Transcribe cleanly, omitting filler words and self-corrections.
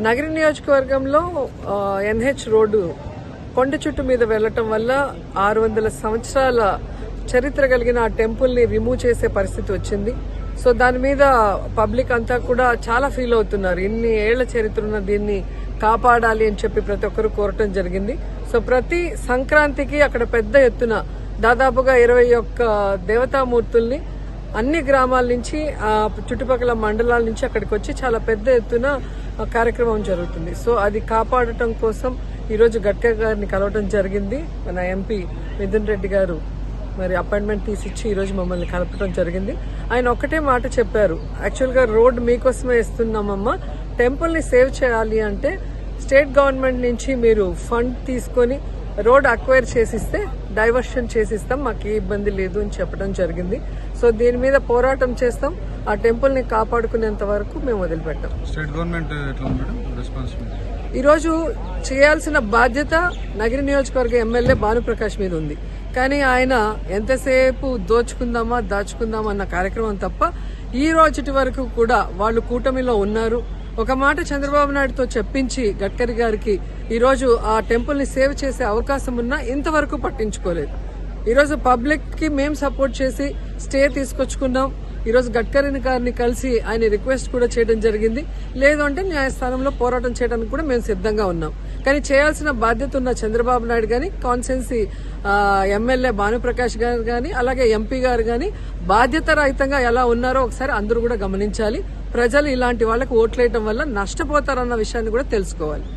నగరి నియోజకవర్గంలో NH road కొండ చుట్టు మీద వెళ్లటం వల్ల 600 సంవత్సరాల చరిత్ర కలిగిన ఆ టెంపుల్ ని రిమూవ్ చేసే పరిస్థితి వచ్చింది. సో దాని మీద పబ్లిక్ అంతా కూడా చాలా ఫీల్ అవుతున్నారు. ఇన్ని ఏళ్ల చరిత్ర ఉన్న దీన్ని కాపాడాలి అని చెప్పి ప్రతి ఒక్కరు కోరటం జరిగింది. సో ప్రతి సంక్రాంతికి అక్కడ పెద్ద ఎత్తున దాదాపుగా 21 దేవతామూర్తుల్ని అన్ని గ్రామాల నుంచి చుట్టుపక్కల మండలాల నుంచి అక్కడికి వచ్చి చాలా పెద్ద ఎత్తున కార్యక్రమం జరుగుతుంది. సో అది కాపాడటం కోసం ఈరోజు గడ్కరీ గారిని కలవడం జరిగింది. మన ఎంపీ మిథున్ రెడ్డి గారు మరి అపాయింట్మెంట్ తీసిచ్చి ఈరోజు మమ్మల్ని కలపడం జరిగింది. ఆయన ఒక్కటే మాట చెప్పారు, యాక్చువల్గా రోడ్ మీకోసమే ఇస్తున్నామమ్మా, టెంపుల్ ని సేవ్ చేయాలి అంటే స్టేట్ గవర్నమెంట్ నుంచి మీరు ఫండ్ తీసుకొని రోడ్ అక్వైర్ చేసిస్తే డైవర్షన్ చేసిస్తాం, మాకు ఏ ఇబ్బంది లేదు అని చెప్పడం జరిగింది. సో దీని మీద పోరాటం చేస్తాం. ఆ టెంపుల్ ని కాపాడుకునేంత వరకు మేము వదిలిపెట్టాం. స్టేట్ గవర్నమెంట్ ఈరోజు చేయాల్సిన బాధ్యత నగరి నియోజకవర్గ ఎమ్మెల్యే భానుప్రకాష్ మీద ఉంది. కానీ ఆయన ఎంతసేపు దోచుకుందామా దాచుకుందామా అన్న కార్యక్రమం తప్ప ఈ రోజుటి వరకు కూడా వాళ్ళు కూటమిలో ఉన్నారు. ఒక మాట చంద్రబాబు నాయుడుతో చెప్పించి గడ్కరీ గారికి ఈరోజు ఆ టెంపుల్ ని సేవ్ చేసే అవకాశం ఉన్నా ఇంతవరకు పట్టించుకోలేదు. ఈరోజు పబ్లిక్ కి మేము సపోర్ట్ చేసి స్టే తీసుకొచ్చుకున్నాం. ఈరోజు గడ్కరీ గారిని కలిసి ఆయన రిక్వెస్ట్ కూడా చేయడం జరిగింది. లేదు అంటే న్యాయస్థానంలో పోరాటం చేయడానికి కూడా మేము సిద్ధంగా ఉన్నాం. కానీ చేయాల్సిన బాధ్యత ఉన్న చంద్రబాబు నాయుడు గాని, కాన్స్టిట్యున్సీ ఎమ్మెల్యే భానుప్రకాష్ గారు గాని, అలాగే ఎంపీ గారు గాని బాధ్యత రహితంగా ఎలా ఉన్నారో ఒకసారి అందరూ కూడా గమనించాలి. ప్రజలు ఇలాంటి వాళ్ళకి ఓట్లేయటం వల్ల నష్టపోతారన్న విషయాన్ని కూడా తెలుసుకోవాలి.